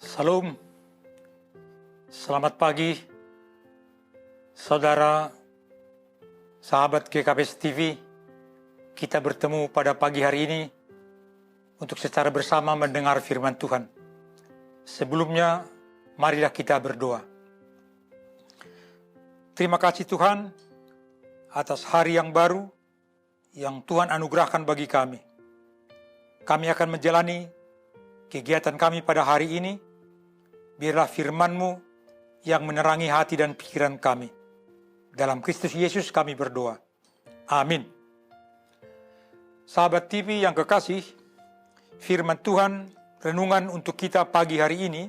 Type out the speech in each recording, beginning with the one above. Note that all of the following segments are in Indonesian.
Salam, selamat pagi, saudara, sahabat GKPS TV. Kita bertemu pada pagi hari ini untuk secara bersama mendengar firman Tuhan. Sebelumnya, marilah kita berdoa. Terima kasih Tuhan atas hari yang baru yang Tuhan anugerahkan bagi kami. Kami akan menjalani kegiatan kami pada hari ini. Biarlah firman-Mu yang menerangi hati dan pikiran kami. Dalam Kristus Yesus kami berdoa. Amin. Sahabat TV yang kekasih, firman Tuhan renungan untuk kita pagi hari ini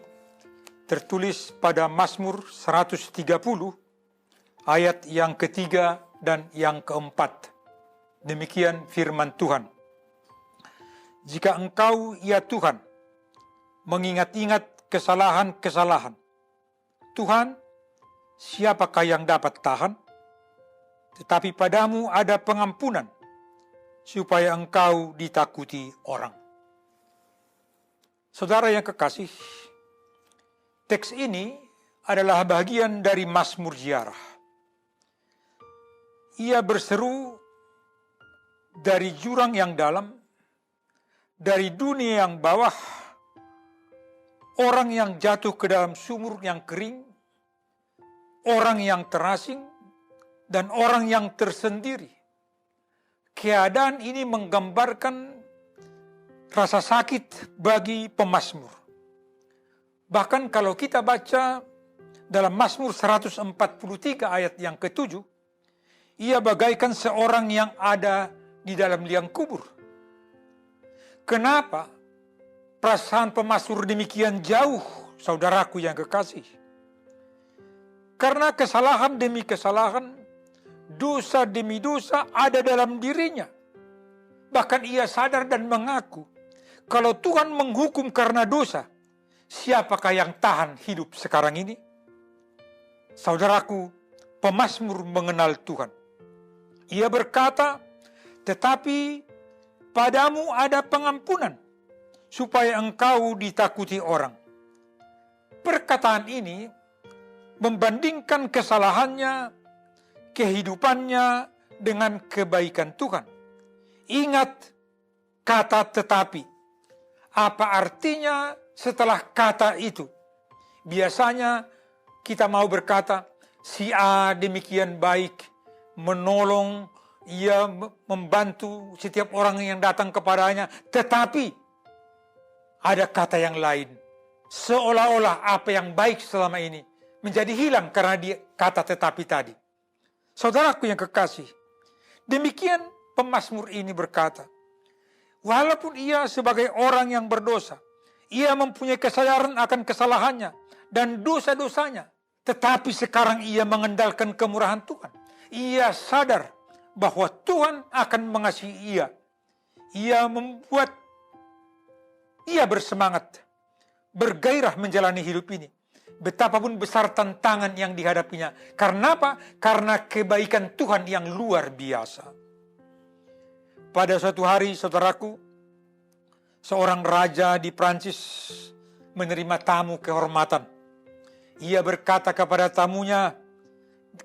tertulis pada Mazmur 130 ayat yang ketiga dan yang keempat. Demikian firman Tuhan. Jika Engkau, ya Tuhan, mengingat-ingat kesalahan-kesalahan, Tuhan, siapakah yang dapat tahan? Tetapi padamu ada pengampunan, supaya Engkau ditakuti orang. Saudara yang kekasih, teks ini adalah bagian dari Mazmur Ziarah. Ia berseru dari jurang yang dalam, dari dunia yang bawah, orang yang jatuh ke dalam sumur yang kering, orang yang terasing, dan orang yang tersendiri. Keadaan ini menggambarkan rasa sakit bagi pemazmur. Bahkan kalau kita baca dalam Mazmur 143 ayat yang ke-7, ia bagaikan seorang yang ada di dalam liang kubur. Kenapa perasaan pemazmur demikian jauh, saudaraku yang kekasih? Karena kesalahan demi kesalahan, dosa demi dosa ada dalam dirinya. Bahkan ia sadar dan mengaku, kalau Tuhan menghukum karena dosa, siapakah yang tahan hidup sekarang ini? Saudaraku, pemazmur mengenal Tuhan. Ia berkata, tetapi padamu ada pengampunan, supaya Engkau ditakuti orang. Perkataan ini membandingkan kesalahannya, kehidupannya dengan kebaikan Tuhan. Ingat kata tetapi. Apa artinya setelah kata itu? Biasanya kita mau berkata, si A demikian baik, menolong, ia membantu setiap orang yang datang kepadanya, tetapi ada kata yang lain. Seolah-olah apa yang baik selama ini menjadi hilang karena dia kata tetapi tadi. Saudaraku yang kekasih, demikian pemazmur ini berkata, walaupun ia sebagai orang yang berdosa, ia mempunyai kesadaran akan kesalahannya dan dosa-dosanya, tetapi sekarang ia mengandalkan kemurahan Tuhan. Ia sadar bahwa Tuhan akan mengasihi ia. Ia membuat ia bersemangat, bergairah menjalani hidup ini. Betapapun besar tantangan yang dihadapinya. Karena apa? Karena kebaikan Tuhan yang luar biasa. Pada suatu hari, saudaraku, seorang raja di Prancis menerima tamu kehormatan. Ia berkata kepada tamunya,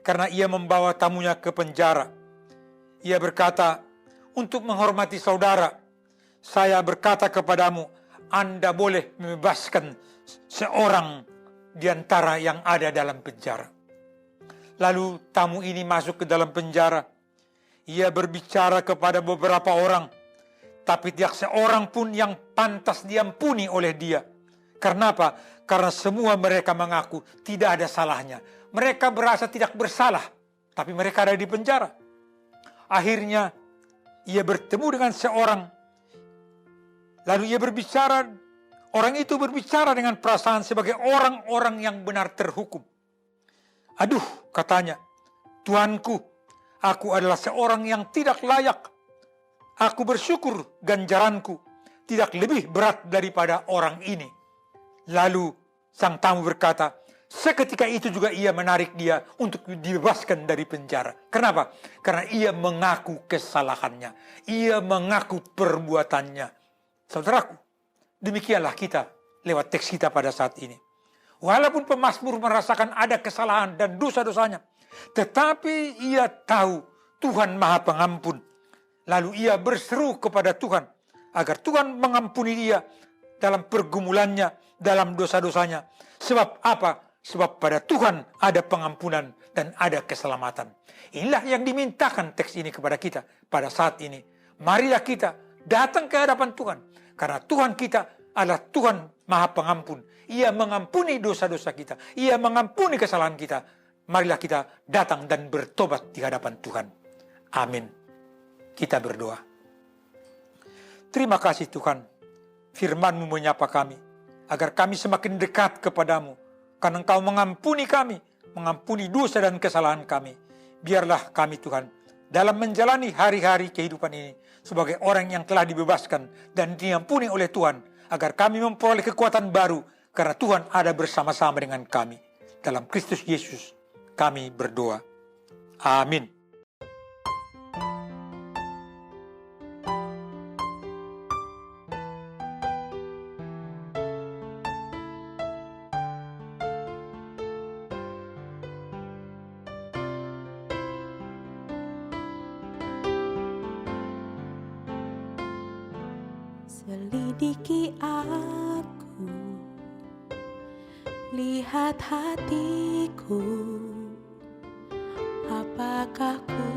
karena ia membawa tamunya ke penjara. Ia berkata, untuk menghormati saudara, saya berkata kepadamu, Anda boleh membebaskan seorang di antara yang ada dalam penjara. Lalu tamu ini masuk ke dalam penjara. Ia berbicara kepada beberapa orang, tapi tidak seorang pun yang pantas diampuni oleh dia. Karena apa? Karena semua mereka mengaku tidak ada salahnya. Mereka berasa tidak bersalah, tapi mereka ada di penjara. Akhirnya ia bertemu dengan seorang. Lalu ia berbicara, orang itu berbicara dengan perasaan sebagai orang-orang yang benar terhukum. Aduh, katanya, Tuanku, aku adalah seorang yang tidak layak. Aku bersyukur ganjaranku tidak lebih berat daripada orang ini. Lalu sang tamu berkata, seketika itu juga ia menarik dia untuk dibebaskan dari penjara. Kenapa? Karena ia mengaku kesalahannya. Ia mengaku perbuatannya. Saudaraku, demikianlah kita lewat teks kita pada saat ini. Walaupun pemazmur merasakan ada kesalahan dan dosa-dosanya, tetapi ia tahu Tuhan Maha Pengampun. Lalu ia berseru kepada Tuhan agar Tuhan mengampuni dia dalam pergumulannya, dalam dosa-dosanya. Sebab apa? Sebab pada Tuhan ada pengampunan dan ada keselamatan. Inilah yang dimintakan teks ini kepada kita pada saat ini. Marilah kita datang ke hadapan Tuhan. Karena Tuhan kita adalah Tuhan Maha Pengampun. Ia mengampuni dosa-dosa kita. Ia mengampuni kesalahan kita. Marilah kita datang dan bertobat di hadapan Tuhan. Amin. Kita berdoa. Terima kasih Tuhan, firman-Mu menyapa kami, agar kami semakin dekat kepadamu, karena Engkau mengampuni kami, mengampuni dosa dan kesalahan kami. Biarlah kami Tuhan, dalam menjalani hari-hari kehidupan ini, sebagai orang yang telah dibebaskan dan diampuni oleh Tuhan, agar kami memperoleh kekuatan baru, karena Tuhan ada bersama-sama dengan kami. Dalam Kristus Yesus, kami berdoa. Amin. Selidiki aku, lihat hatiku, apakah ku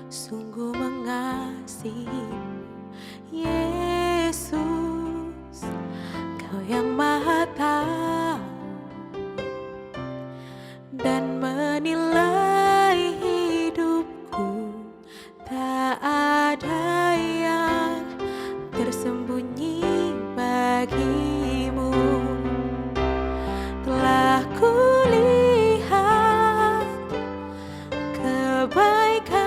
sungguh mengasihimu, Yesus, Kau yang Maha Tahu dan menilai hidupku. Tak ada yang tersembunyi bagimu. Telah kulihat kebaikan-Mu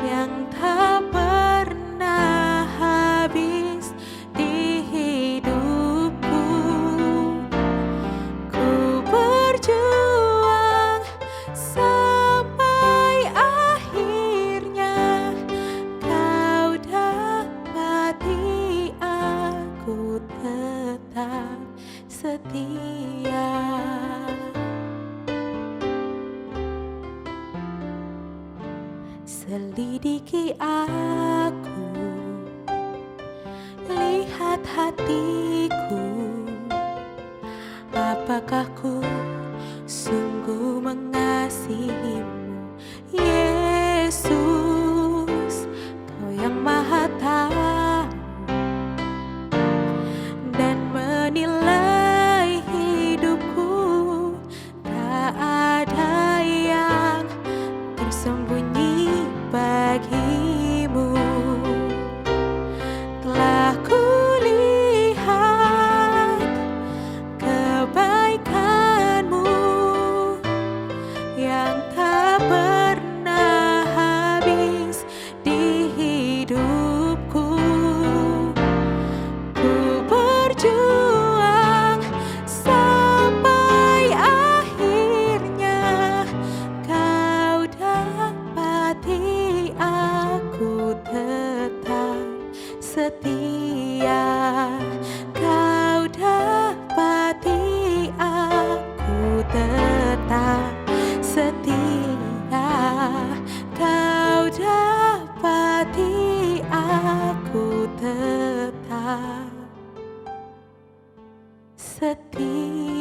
yang tak pernah habis di hidupku. Ku berjuang sampai akhirnya Kau dapati aku tetap setia. Selidiki aku, lihat hatiku, apakah ku sungguh mengasihimu, Yesus, Kau yang Maha Tahu dan menilai hidupku. Tak ada yang tersembunyi bagimu. Telah kulihat kebaikan-Mu yang tak pernah habis di hidupku. Ku berjuang sampai akhirnya Kau dapati aku tetap setia. Kau dapati aku tetap setia. Kau dapati aku tetap setia.